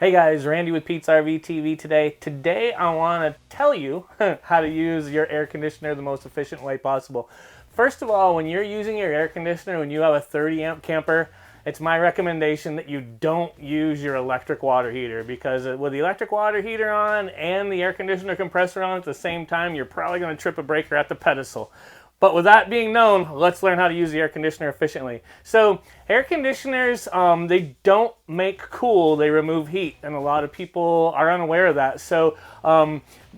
Hey guys, Randy with Pete's RV TV today. Today I want to tell you how to use your air conditioner the most efficient way possible. First of all, when you're using your air conditioner, when you have a 30 amp camper, it's my recommendation that you don't use your electric water heater, because with the electric water heater on and the air conditioner compressor on at the same time, you're probably going to trip a breaker at the pedestal. But with that being known, let's learn how to use the air conditioner efficiently. So air conditioners, they don't make cool, they remove heat. And a lot of people are unaware of that. So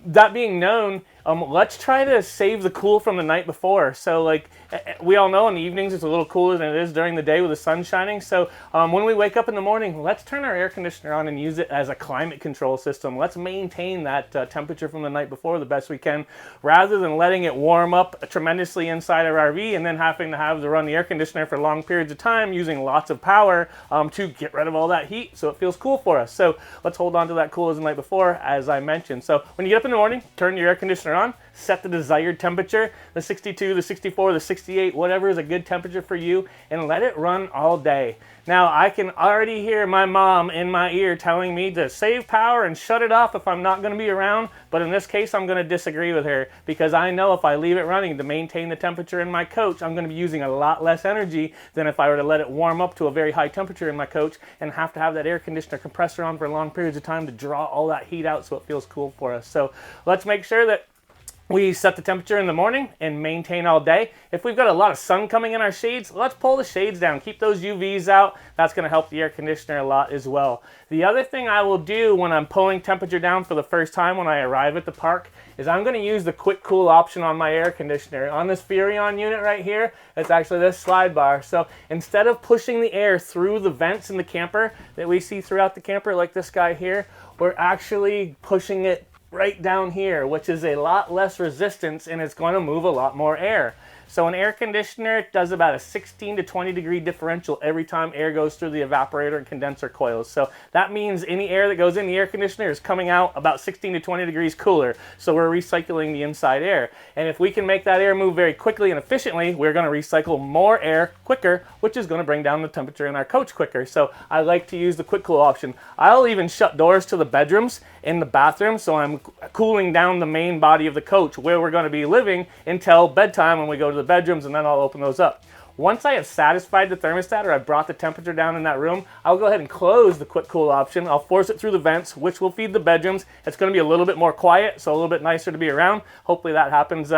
that being known, let's try to save the cool from the night before. So like we all know in the evenings it's a little cooler than it is during the day with the sun shining. So when we wake up in the morning, let's turn our air conditioner on and use it as a climate control system. Let's maintain that temperature from the night before the best we can, rather than letting it warm up tremendously inside our RV and then having to run the air conditioner for long periods of time using lots of power to get rid of all that heat so it feels cool for us. So let's hold on to that cool as the night before, as I mentioned. So when you get up in the morning, turn your air conditioner on, set the desired temperature, the 62, the 64, the 68, whatever is a good temperature for you, and let it run all day. Now, I can already hear my mom in my ear telling me to save power and shut it off if I'm not going to be around, but in this case, I'm going to disagree with her, because I know if I leave it running to maintain the temperature in my coach, I'm going to be using a lot less energy than if I were to let it warm up to a very high temperature in my coach and have to have that air conditioner compressor on for long periods of time to draw all that heat out so it feels cool for us. So let's make sure that we set the temperature in the morning and maintain all day. If we've got a lot of sun coming in our shades, let's pull the shades down. Keep those UVs out. That's going to help the air conditioner a lot as well. The other thing I will do when I'm pulling temperature down for the first time when I arrive at the park is I'm going to use the quick cool option on my air conditioner. On this Furrion unit right here, it's actually this slide bar. So instead of pushing the air through the vents in the camper that we see throughout the camper, like this guy here, we're actually pushing it right down here, which is a lot less resistance and it's going to move a lot more air. So an air conditioner does about a 16 to 20 degree differential every time air goes through the evaporator and condenser coils. So that means any air that goes in the air conditioner is coming out about 16 to 20 degrees cooler. So we're recycling the inside air. And if we can make that air move very quickly and efficiently, we're going to recycle more air quicker, which is going to bring down the temperature in our coach quicker. So I like to use the quick cool option. I'll even shut doors to the bedrooms in the bathroom, so I'm cooling down the main body of the coach where we're going to be living until bedtime when we go to the bedrooms, and then I'll open those up. Once I have satisfied the thermostat, or I've brought the temperature down in that room, I'll go ahead and close the quick cool option. I'll force it through the vents, which will feed the bedrooms. It's going to be a little bit more quiet, so a little bit nicer to be around. Hopefully that happens,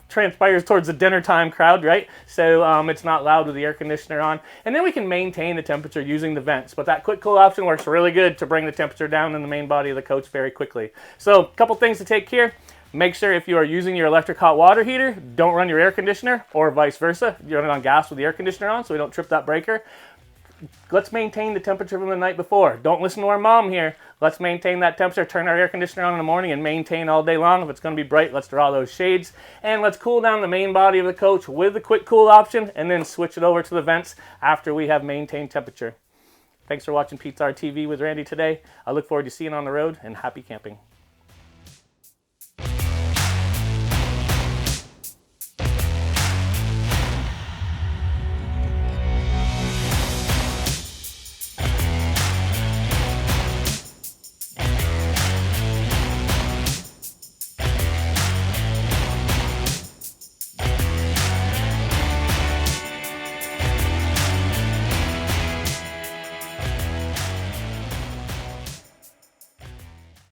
transpires towards the dinner time crowd, right? So it's not loud with the air conditioner on. And then we can maintain the temperature using the vents. But that quick cool option works really good to bring the temperature down in the main body of the coach very quickly. So a couple things to take here. Make sure if you are using your electric hot water heater, don't run your air conditioner, or vice versa. You run it on gas with the air conditioner on so we don't trip that breaker. Let's maintain the temperature from the night before. Don't listen to our mom here. Let's maintain that temperature, turn our air conditioner on in the morning and maintain all day long. If it's going to be bright, let's draw those shades. And let's cool down the main body of the coach with the quick cool option and then switch it over to the vents after we have maintained temperature. Thanks for watching Pete's RV TV with Randy today. I look forward to seeing you on the road, and happy camping.